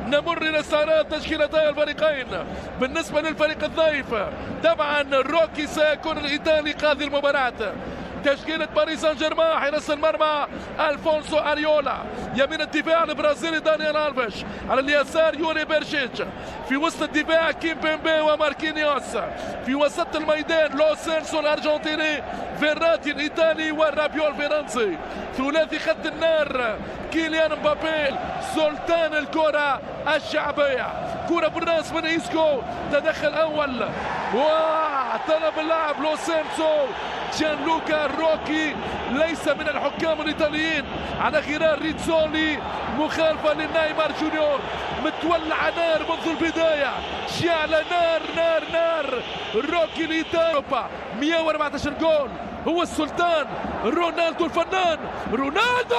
نمر إلى استعراض تشكيلتي الفريقين. بالنسبة للفريق الضيف طبعا روكي سيكون الإيطالي قاضي المباراة. تشكيلة باريس سان جيرمان: حارس المرمى الفونسو اريولا، يمين الدفاع البرازيلي دانيال الفيش، على اليسار يوري بيرشيتش، في وسط الدفاع كيم بيمبي وماركينيوس، في وسط الميدان لو سيلسو الارجنتيني، فيراتي الايطالي ورابيو الفرنسي، ثلاثي خط النار كيليان مبابي سلطان الكرة الشعبية. كرة بالراس من إيسكو، تدخل أول وطلب اللاعب لو سيلسو. جان لوكا روكي ليس من الحكام الإيطاليين على غرار ريتزولي، مخالفة لنيمار جونيور. متولع نار منذ البداية، شعلة نار نار نار. روكي الإيطالي 114 جول، هو السلطان. رونالدو الفنان، رونالدو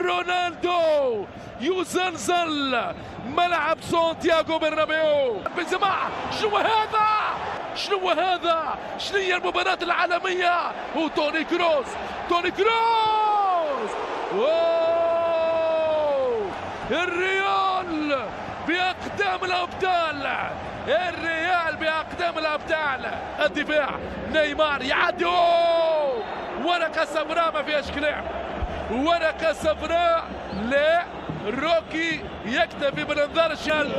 رونالدو يزلزل ملعب سانتياغو برنابيو. بنزيما، شنو هذا؟ شنو هذا؟ شنو هي المباراة العالمية؟ وتوني كروس، توني كروس. الريال بأقدام الأبطال، الريال بأقدام الأبطال. الدفاع نيمار يعدي، ورقة صفراء، ما فيهاش كلام، ورقة صفراء. لا، روكي يكتفي بالانذار الشمال.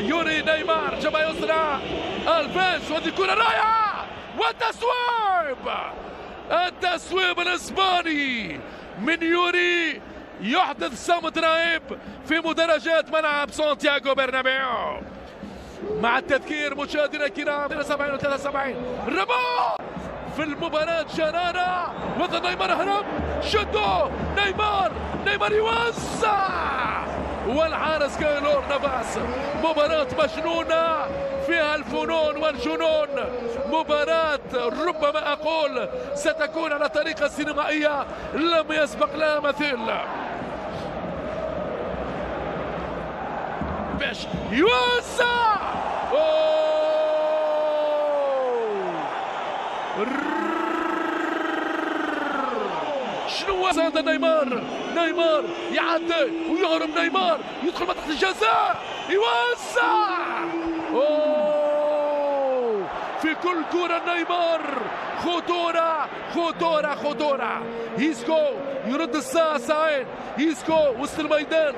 يوري نيمار جبهة يسرى، الفيش، وهذه كرة رائعة، والتصويب، التصويب الاسباني من يوري يحدث صمت رهيب في مدرجات ملعب سانتياغو برنابيو. مع التذكير مشاهدينا الكرام 72 و 73 رباط في المباراة، شرارة، وذا نيمار هرب، شدو نيمار، نيمار يوسع، والحارس كايلور نافاس. مباراة مجنونة فيها الفنون والجنون، مباراة ربما أقول ستكون على طريقة سينمائية لم يسبق لها مثيل. باش يوسع، شنو هذا؟ نيمار، نيمار يعدي ويهرب، نيمار يدخل منطقة الجزاء، يوسع. في كل كرة نيمار خطورة خطورة خطورة. إيسكو يرد الساعة ساعين، إيسكو وسط الميدان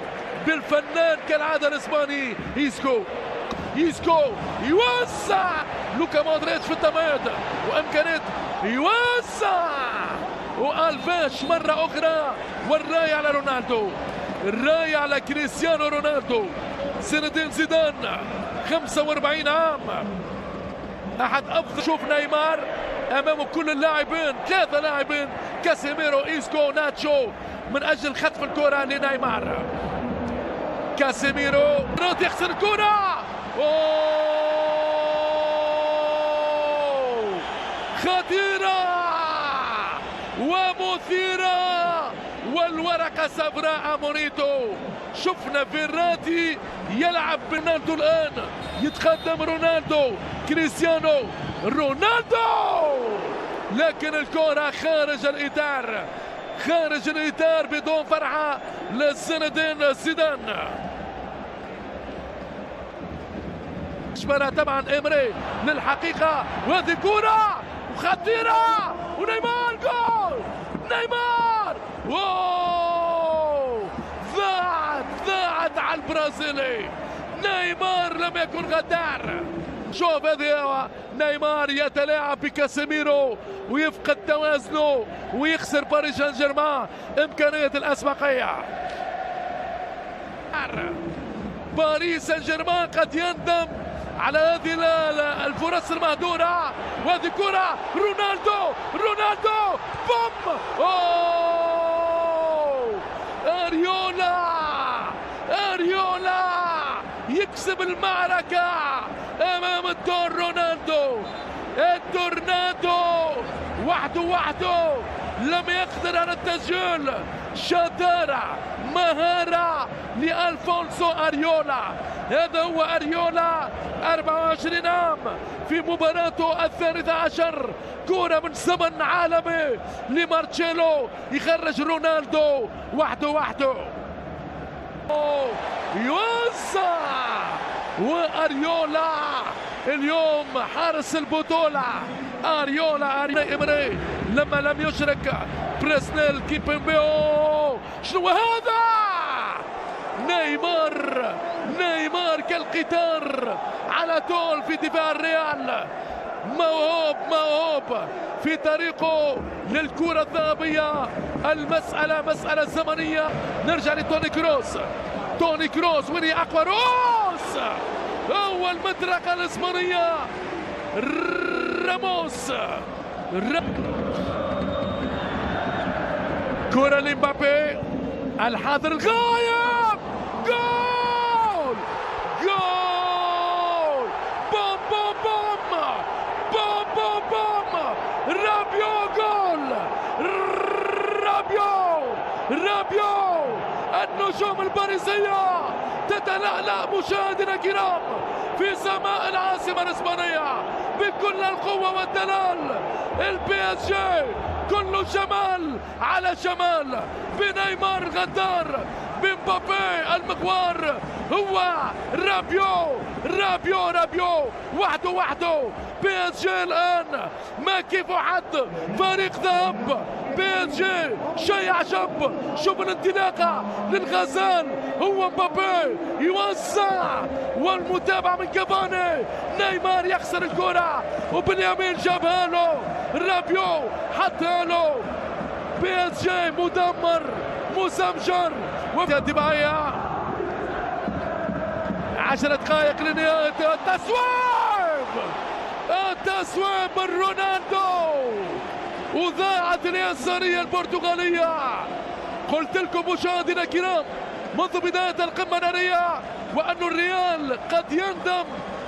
بالفنان كالعادة الإسباني. إيسكو، إيسكو يوسع، لوكا مودريتش في التميد وإمكانية يوسع، والفيش مرة أخرى، والراية على رونالدو، الراية على كريستيانو رونالدو. زين الدين زيدان 45 عام، أحد أفضل. شوف نيمار أمامه كل اللاعبين، 3 لاعبين، كاسيميرو، إيسكو، ناتشو، من أجل خطف الكرة لنيمار. كاسيميرو يخسر الكرة، خطيرة ومثيرة، والورقة صفراء. مونيتو، شفنا فيراتي يلعب برونالدو الآن، يتقدم رونالدو، كريستيانو رونالدو، لكن الكرة خارج الإطار، خارج الإطار، بدون فرحة لزين الدين زيدان. اشبرها طبعا إمري للحقيقة، وهذه كرة خطيرة، ونيمار جول، نيمار، واو، ضاعت على البرازيلي. نيمار لم يكن غدار. شوف هذه نيمار يتلاعب بكاسيميرو ويفقد توازنه ويخسر باريس سان جيرمان إمكانية الأسبقية. باريس سان جيرمان قد يندم على هذه الفرص المهدورة، وهذه كرة رونالدو، رونالدو، بوم، أريولا، أريولا يكسب المعركة أمام الدور. رونالدو التورنادو وحده لم يقدر على التسجيل. شطارة، مهارة لألفونسو أريولا. هذا هو أريولا 24 عام في مباراته 13. كرة من زمن عالمي لمارتشيلو يخرج رونالدو وحده يوسع. وأريولا اليوم حارس البطولة. أريولا إمري لما لم يشرك بريسنيل كيبيمبيو. شنو هذا؟ نيمار كالقطار على طول في دفاع الريال. موهوب في طريقه للكرة الذهبية. المسألة مسألة زمنية. نرجع لتوني كروس وين أقوى روس. أول مطرقة الإسبانية راموس. كرة لمبابي الحاضر الغايب. جول بوم بوم بوم رابيو. جول رابيو. النجوم الباريسية تتلألأ مشاهدينا الكرام في سماء العاصمة الإسبانية بكل القوة والدلال. البي اس جي كله جمال على جمال بنيمار الغدار بمبابي المغوار. هو رابيو وحده. بي اس جي الآن ما كيف حد فريق ذهب. بي اس جي شيء عجب. شوف الانطلاقة للغزال. هو مبابي يوسع والمتابعة من كافاني. نيمار يخسر الكرة وباليمين جابها له رابيو حطها له. بي اس جي مدمر مزمجر. وتبعية 10 دقائق لنهاية التسويب من رونالدو. وضاعت اليسارية البرتغالية. قلت لكم مشاهدينا الكرام منذ بداية القمة النارية وأن الريال قد يندم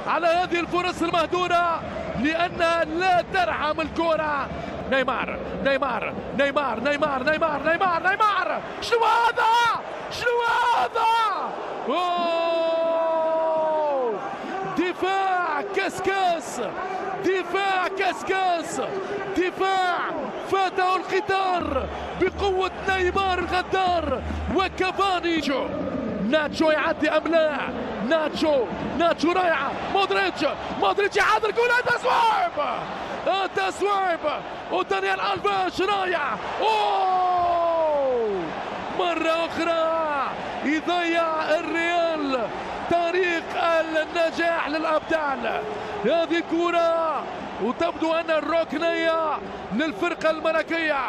على هذه الفرص المهدورة لأنها لا ترحم الكرة. نيمار. شنو هذا؟ أوه! دفاع كسكاس. دفاع فاته القطار بقوة نيمار الغدار وكافاني. ناتشو يعدي أم لا؟ ناتشو رايعة. مودريتش يحضر كل التسويب ودانيال ألفيش رايع. أوه! مرة أخرى يضيع الريال طريق النجاح للأبطال. هذه كرة وتبدو أن الركنية للفرقة الملكية.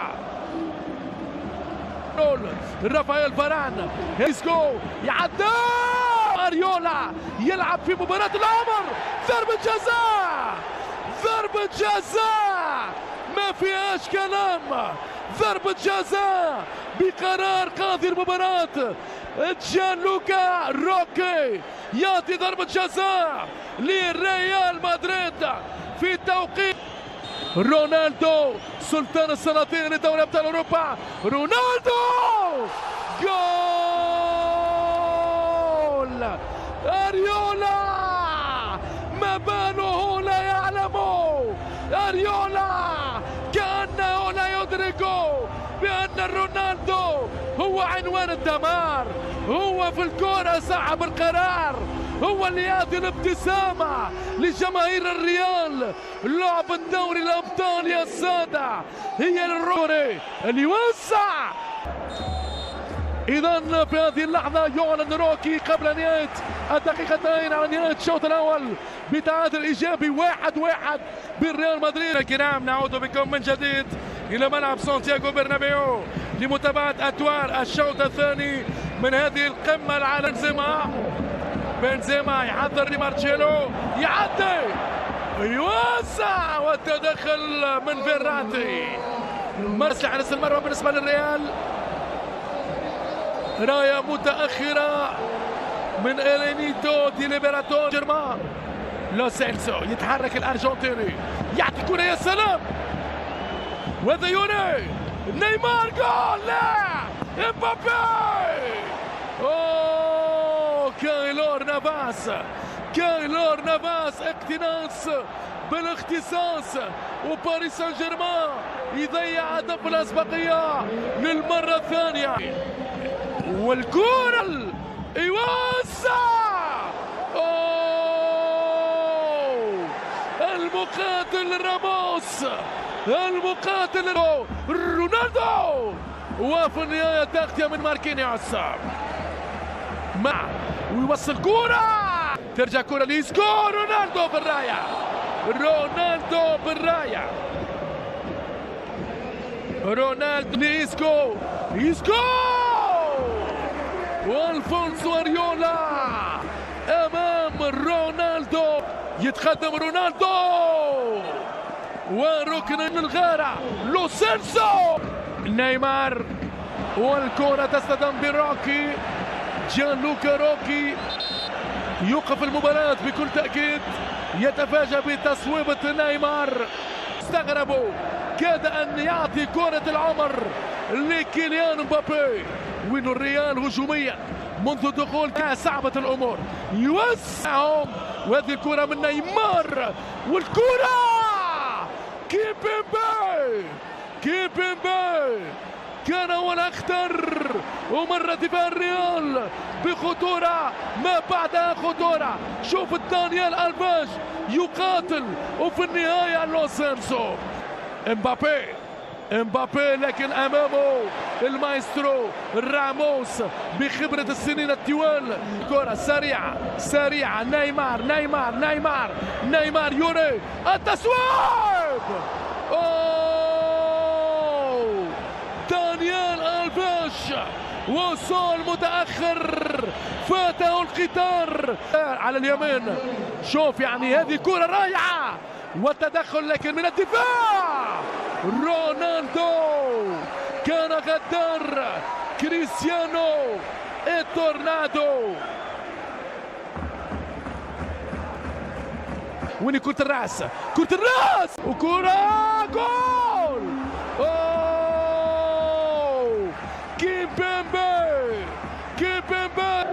رافائيل فاران هيسكو يعدى. أريولا يلعب في مباراة العمر. ضربة جزاء ما فيهاش كلام. ضربة جزاء بقرار قاضي المباراة جانلوكا روكي يعطي ضربة جزاء لريال مدريد في توقيت. رونالدو سلطان السلاطين لدوري ابطال اوروبا. رونالدو جول. أريولا ما باله لا يعلم. أريولا كأنه لا يدرك بأن رونالدو هو عنوان الدمار. هو في الكرة صاحب القرار. هو اللي يعطي الابتسامة لجماهير الريال. لعب الدوري الأبطال يا سادة هي للروري اللي يوسع. إذا في هذه اللحظة يعلن روكي قبل نهاية الدقيقتين على نهاية الشوط الأول بتعادل إيجابي 1-1 بالريال مدريد. الكرام نعود بكم من جديد إلى ملعب سانتياغو برنابيو لمتابعة أدوار الشوط الثاني من هذه القمة العالمية. بنزيما يحضر لمارتشيلو يعدي يوسع والتدخل من فيراتي. مرسل حارس المرمى بالنسبة للريال. راية متأخرة من إلينيتو دي ليبراتو جيرمان. لو سيلسو يتحرك الأرجنتيني يعطي كرة يا سلام. وذا يوري نيمار. جول. لا امبابي. اوه كايلور نافاس، كايلور نافاس اقتناص بالاختصاص، وباريس سان جيرمان يضيع هدف الاسبقيه للمره الثانيه. والكره يوسع. اوه المقاتل راموس، المقاتل رونالدو، وفي النهايه تغطيه من ماركينيوس مع ويوصل كرة، ترجع كرة ليسكو، رونالدو بالراية، رونالدو بالراية، رونالدو ليسكو، إيسكو والفونسو أريولا أمام رونالدو، يتقدم رونالدو وركن الغارة لو سيلسو، نيمار والكرة تصطدم بروكي، جان لوكا روكي يوقف المباراة بكل تأكيد، يتفاجأ بتصويبة نيمار، استغربوا، كاد أن يعطي كرة العمر لكيليان مبابي، وين الريال هجوميا منذ دخول صعبة الأمور، يوسعهم، وهذه الكرة من نيمار، والكرة كيمبيمبي، كيمبيمبي كان هو الأخطر، ومرت بها الريال بخطورة ما بعدها خطورة. شوف دانيال ألفيش يقاتل، وفي النهاية لو سيلسو. امبابي، امبابي لكن أمامه المايسترو راموس بخبرة السنين الطوال. كرة سريعة سريعة، نيمار نيمار نيمار نيمار يوري التصويب. دانيال ألفيش وصول متأخر، فاته القطار على اليمين. شوف يعني هذه كرة رائعة والتدخل لكن من الدفاع، رونالدو كان غدار، كريستيانو التورنادو. وين كرة الراس، كرة الراس وكرة جول. كيمبيمبي، كيمبيمبي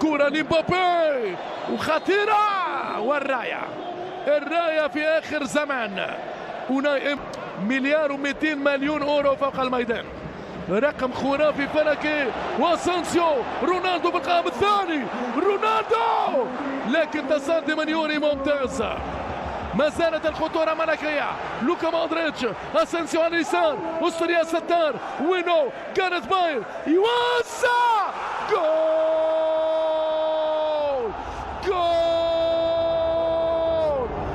كرة لمبابي وخطيرة، والراية، الراية في آخر زمان. هنا مليار و200 مليون أورو فوق الميدان، رقم خرافي فلكي. واسانسيو، رونالدو بالقائم الثاني، رونالدو لكن تصدي من يوري ممتاز. ما زالت الخطورة ملكية، لوكا مودريتش، اسانسيو على اليسار، استوريا ستار، وينو جاريث بايل يوسع، جول جول،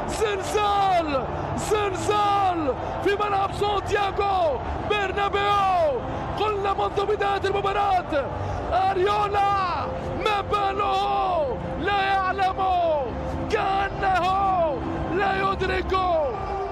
زلزال زلزال في ملعب سانتياغو برنابيو. قلنا منذ بداية المباراة أريولا ما باله لا يعلم، كأنه لا يدرك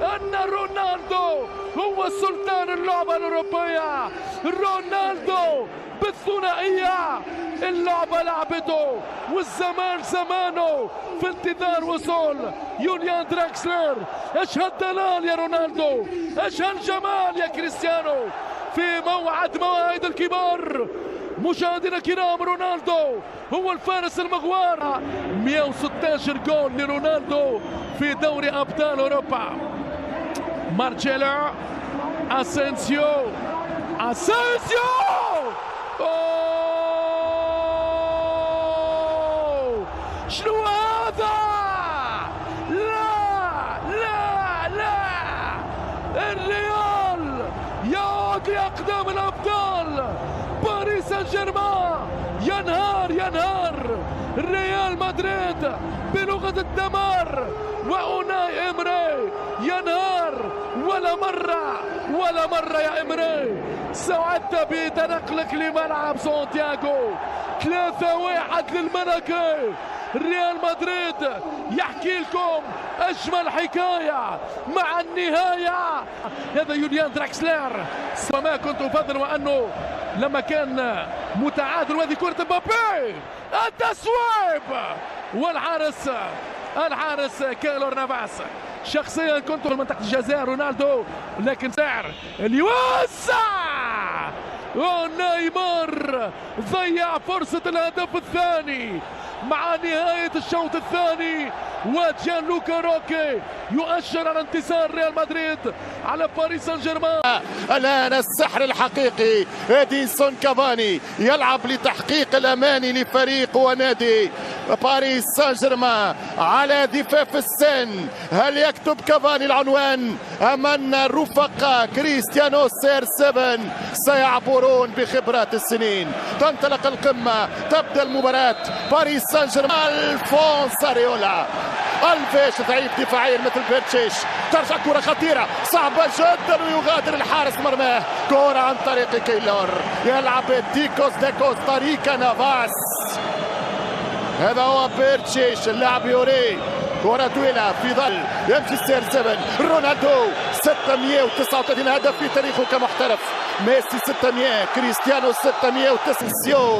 أن رونالدو هو سلطان اللعبة الأوروبية. رونالدو بالثنائية، اللعبة لعبته والزمان زمانه، في انتظار وصول يوليان دراكسلر. ايش هالدلال يا رونالدو، ايش هالجمال يا كريستيانو في موعد مواعيد الكبار. مشاهدينا الكرام، رونالدو هو الفارس المغوار، 116 جول لرونالدو في دوري أبطال أوروبا. مارتشيلو، اسينسيو، اسينسيو، أوه شنو هذا؟ لا لا لا، الريال يعود لأقدام الأبطال. باريس سان جيرمان ينهار ينهار، ريال مدريد بلغة الدمار، وأوناي إمري ينهار. ولا مرة يا إمري سعدت بتنقلك لملعب سانتياغو. 3-1 للملكي. ريال مدريد يحكي لكم أجمل حكاية مع النهاية. هذا يوليان دراكسلر، وما كنت أفضل وأنه لما كان متعادل. وهذه كرة مبابي، التصويب، والحارس كايلور نافاس. شخصيا كنت في منطقة الجزاء رونالدو، لكن سعر اللي يوسع نيمار ضيع فرصة الهدف الثاني مع نهاية الشوط الثاني، وجيان لوكا روكي يؤشر على انتصار ريال مدريد على باريس سان جيرمان. الآن السحر الحقيقي، إدينسون كافاني يلعب لتحقيق الأماني لفريق ونادي باريس سان جيرمان على ضفاف السن. هل يكتب كافاني العنوان أم أن الرفقاء كريستيانو CR7 سيعبرون بخبرات السنين؟ تنطلق القمة، تبدأ المباراة. باريس سان جيرمان، الفونس أريولا، الفيش ضعيف دفاعيا مثل بيرتشيش، ترجع كرة خطيرة صعبة جدا ويغادر الحارس مرماه. كرة عن طريق كيلور، يلعب ديكوس طريق نافاس. هذا هو بيرتشيش، اللاعب يوري كرة طويلة في ظل يمشي CR7. رونالدو 639 هدف في تاريخه كمحترف، ميسي 600، كريستيانو 609.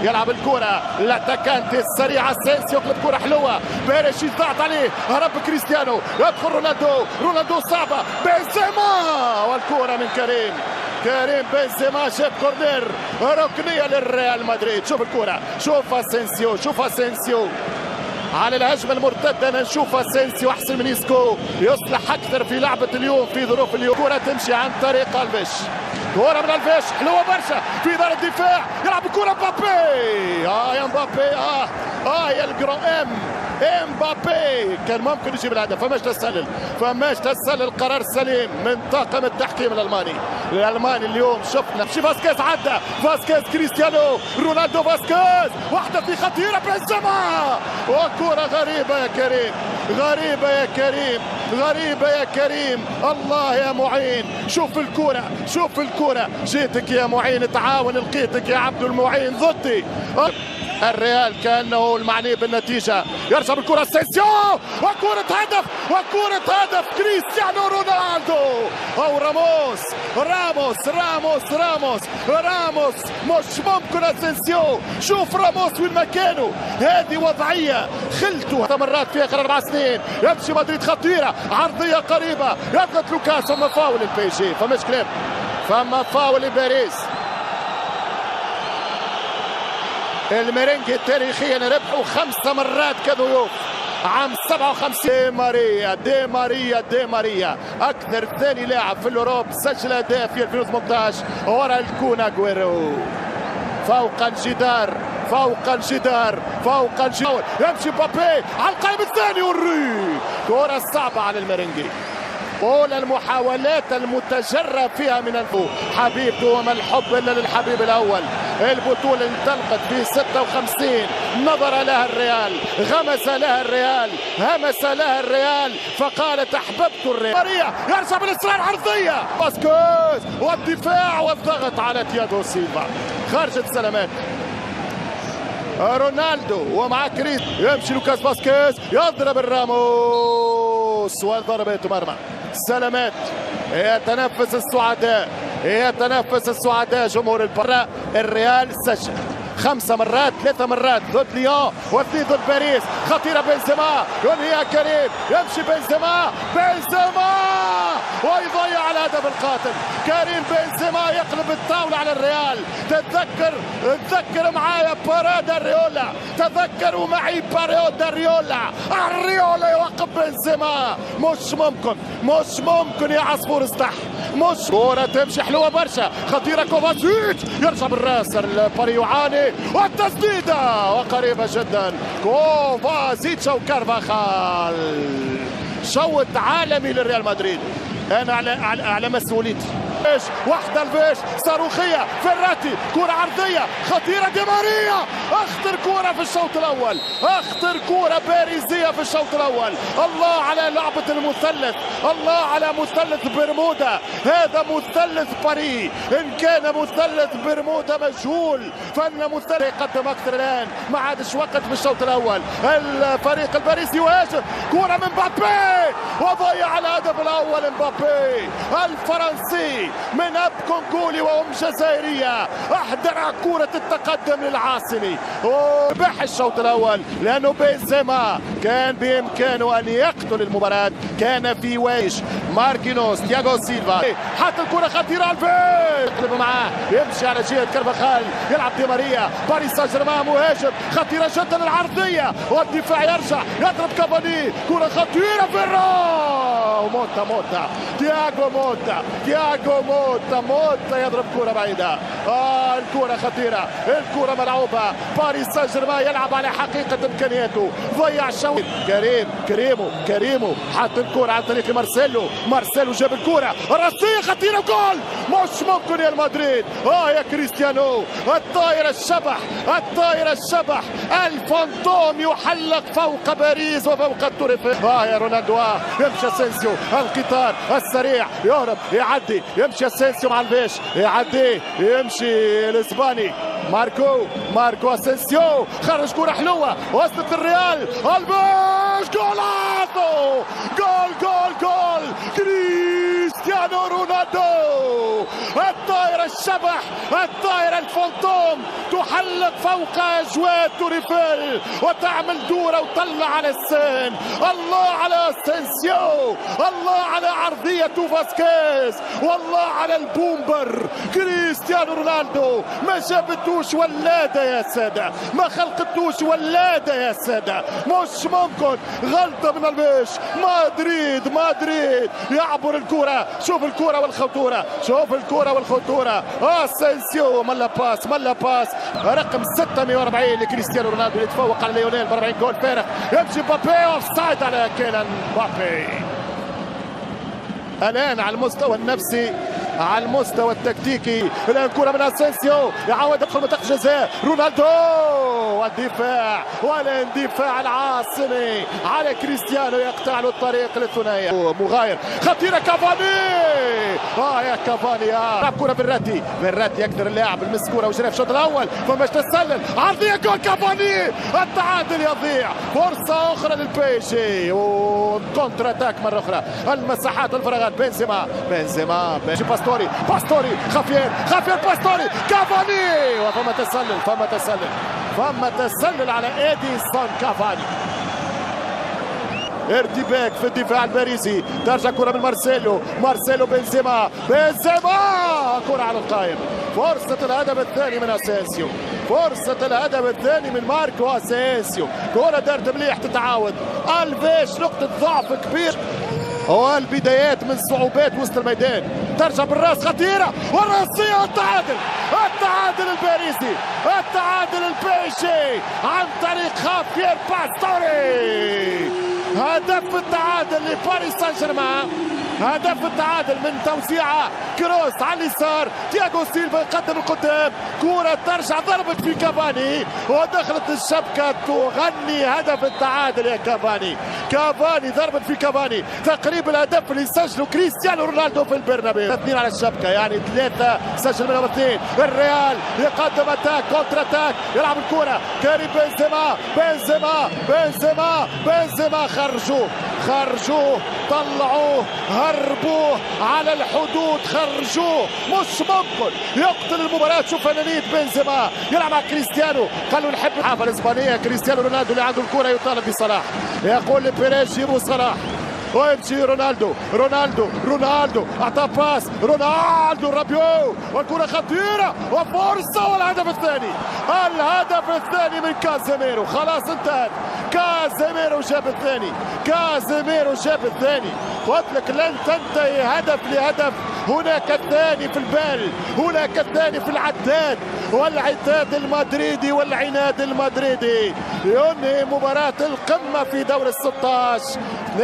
يلعب الكرة لاتاكانتي السريعة، اسينسيو يقلب كرة حلوة، بيريش ضغط عليه، هرب كريستيانو، يدخل رونالدو صعبة، بنزيما والكرة من كريم بنزيما، شاف كورنر ركنية للريال مدريد. شوف الكرة، شوف اسينسيو على الهجمة المرتدة. نشوف اسينسيو احسن من اسكو، يصلح اكثر في لعبة اليوم في ظروف اليوم. كرة تمشي عن طريق الفيش، كرة من الفيش حلوة برشا في دار الدفاع، يلعب الكرة مبابي. يا مبابي، يا الجرو امبابي كان ممكن يجيب الهدف. فماش تسلل قرار سليم من طاقم التحكيم الالماني اليوم. شفنا مشي فاسكيز، عدى فاسكيز، كريستيانو رونالدو، فاسكيز واحدة في خطيرة، بنزيما وكرة غريبة يا كريم. الله يا معين، شوف الكرة جيتك يا معين، تعاون لقيتك يا عبد المعين ضدي. الريال كأنه المعني بالنتيجة، يرجع بالكرة اسينسيو وكرة هدف كريستيانو رونالدو أو راموس. مش ممكن اسينسيو، شوف راموس وين مكانه. هذه وضعية خلته مرات في آخر 4 سنين. يمشي مدريد خطيرة، عرضية قريبة، يضغط لوكاس، فما فاول البي جي، فماش كلام، فما فاول لباريس. الميرينجي تاريخيا ربحوا 5 مرات كضيوف عام 57. دي ماريا اكثر ثاني لاعب في الاوروب سجل اهداف في 2018 ورا الكون اغويرو. فوق الجدار يمشي مبابي على القائم الثاني، كرة صعبة على الميرينجي. أولى المحاولات المتجرب فيها من الفوق. حبيبته وما الحب إلا للحبيب الأول. البطولة انطلقت في 56، نظر لها الريال، همس لها الريال فقالت أحببت الريال. ماريا يرجع بالإصرار، عرضية باسكوز والدفاع والضغط على تياغو سيلفا، خرجت سلامات. رونالدو ومع كريس، يمشي لوكاس باسكيز، يضرب الراموس وضربة مرمى. سلامات. يتنفس السعداء جمهور البرا. الريال سجل 5 مرات، 3 مرات ضد ليون و2 ضد باريس. خطيرة بنزيما، ينهيها كريم، يمشي بنزيما ويضيع الهدف القاتل. كريم بنزيما يقلب الطاولة على الريال. تذكر معايا بارادا ريولا، تذكروا معي بارادا الريولا يوقف بنزيما. مش ممكن يا عصفور استح. مش كرة تمشي حلوة برشا، خطيرة كوفاسيتش، يرجع بالراس الباري يعاني والتسديدة وقريبة جدا. كوفاسيتش وكارفاخال، شوط عالمي للريال مدريد. انا على مسؤوليتي. واحدة الفيش صاروخية، فيراتي، كرة عرضية خطيرة، دي ماريا، اخطر كرة في الشوط الأول، اخطر كرة باريزية في الشوط الأول. الله على لعبة المثلث، الله على مثلث برمودا. هذا مثلث باري، إن كان مثلث برمودا مجهول فإن مثلث يقدم أكثر الآن. ما عادش وقت في الشوط الأول. الفريق الباريسي يواجه كرة من مبابي وضيع الهدف الأول. مبابي الفرنسي من اب كونغولي وام جزائريه احضر كرة التقدم للعاصمي. ربح الشوط الاول لانه بنزيما كان بامكانه ان يقتل المباراة، كان في ويش ماركينوس تياغو سيلفا حتى الكرة خطيرة الفيل يقلب معاه يمشي على جهة كارفاخال يلعب دي ماريا باريس سان جيرمان مهاجم خطيرة جدا العرضية والدفاع يرجع يضرب كافاني كرة خطيرة في الراو موتا تياغو موتا يضرب كرة بعيدة. الكرة خطيرة الكرة ملعوبة باريس سان جيرمان يلعب على حقيقة امكانياته ضيع الشوط. كريمو حط الكرة عن طريق مارسيلو جاب الكرة الرأسية خطيرة جول مش ممكن يا المدريد. يا كريستيانو الطائرة الشبح الفانتوم يحلق فوق باريس وفوق التوريف. يا رونالدو يمشي اسينسيو القطار السريع يهرب يعدي يمشي اسينسيو مع الفيش يعدي يمشي الاسباني ماركو اسينسيو خرج كرة حلوة وسط الريال الفيش جول كريستيانو رونالدو الطائرة الشبح الطائرة الفانتوم تحلق فوق أجواء توريفيل وتعمل دورة وطلع على السن. الله على اسينسيو الله على عرضية فاسكيز والله على البومبر كريستيانو رونالدو ما جابتوش ولادة يا سادة ما خلقتوش ولادة يا سادة مش ممكن غلطة من البيش. مدريد يعبر الكرة شوف الكرة والخطورة اسينسيو ملا باس رقم 640 لكريستيانو رونالدو يتفوق على ليونيل ب 40 جول فارغ يمشي بابي اوف سايد على كيلان بابي. الان على المستوى النفسي على المستوى التكتيكي الان كرة من اسينسيو يعاود يدخل منطقة الجزاء رونالدو والاندفاع العاصمي على كريستيانو يقطع له الطريق للثنائية. مغاير خطيرة كافاني يا كافاني لعب كرة بالراتي يقدر اللاعب المس كرة وجري في الشوط الاول فماش تسلل عرضية جول كافاني التعادل يضيع فرصة اخرى للبيجي وكونتر اتاك مرة اخرى المساحات والفراغات بنزيما باستوري خافير باستوري كافاني فما تسلل على ادينسون كافاني. ارتباك في الدفاع الباريسي ترجع كرة من مارسيلو بنزيما كرة على القائم. فرصة الهدف الثاني من اسينسيو من ماركو اسينسيو كرة دارت مليح تتعاود الفيش نقطة ضعف كبير والبدايات من صعوبات وسط الميدان ترجع بالراس خطيرة والرأسية التعادل الباريسي البيشي عن طريق خافير باستوري هدف التعادل لباريس سان جيرمان هدف التعادل من توزيعة كروس على اليسار تياغو سيلفا يقدم القدام كرة ترجع ضربت في كافاني ودخلت الشبكة تغني هدف التعادل يا كافاني ضربت في كافاني تقريب الهدف اللي سجله كريستيانو رونالدو في البرنابيو 2 على الشبكة يعني 3 سجل منهم 2. الريال يقدم اتاك كونتر اتاك يلعب الكرة كريم بنزيما خرجوه طلعوه هربوه على الحدود خرجوه مش ممكن يقتل المباراة. شوف فنانية بنزيما يلعب مع كريستيانو قالوا نحب الحافة الإسبانية كريستيانو رونالدو اللي عنده الكرة يطالب بصلاح يقول لبيريز جيبوا صلاح ويمشي رونالدو اعطى باس رونالدو رابيو والكرة خطيرة وفرصة والهدف الثاني من كازيميرو خلاص انتهت. كازيميرو جاب الثاني قلت لك لن تنتهي هدف لهدف هناك الثاني في البال هناك الثاني في العداد والعتاد المدريدي والعناد المدريدي ينهي مباراة القمة في دور ال16 2-1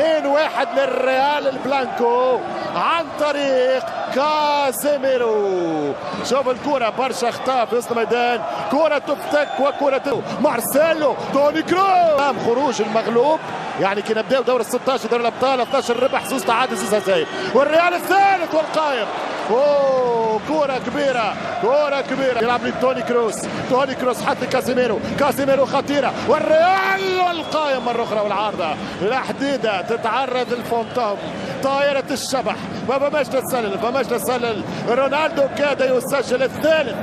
للريال البلانكو عن طريق كازيميرو. شوف الكرة برشا اخطاء في وسط الميدان كرة تفتك وكرة مارسيلو توني كروس خروج المغلوب يعني كي نبداو دور ال16 دوري الابطال 12 ربح زوز تعادل زوز هزايم والريال الثالث والقائم كرة كبيرة يلعب لي توني كروس حتى كازيميرو خطيرة والريال والقائم مرة أخرى والعارضة الحديدة تتعرض الفونتوم طائرة الشبح ما فماش تسلل، فماش تسلل. رونالدو كاد يسجل الثالث.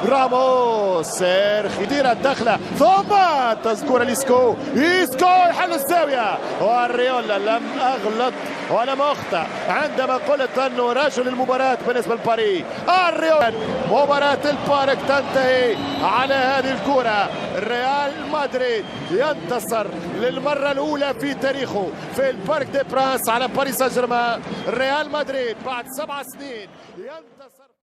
راموس سيرخ يدير الدخله ثم تذكر ليسكو، إيسكو يحل الزاويه. والريولا لم اغلط ولم اخطئ عندما قلت انه رجل المباراه بالنسبه لباريس. الريولا مباراه البارك تنتهي على هذه الكره. ريال مدريد ينتصر للمره الاولى في تاريخه في البارك دي برانس على باريس سان جيرمان. ريال مدريد بعد 7 سنين ينتصر.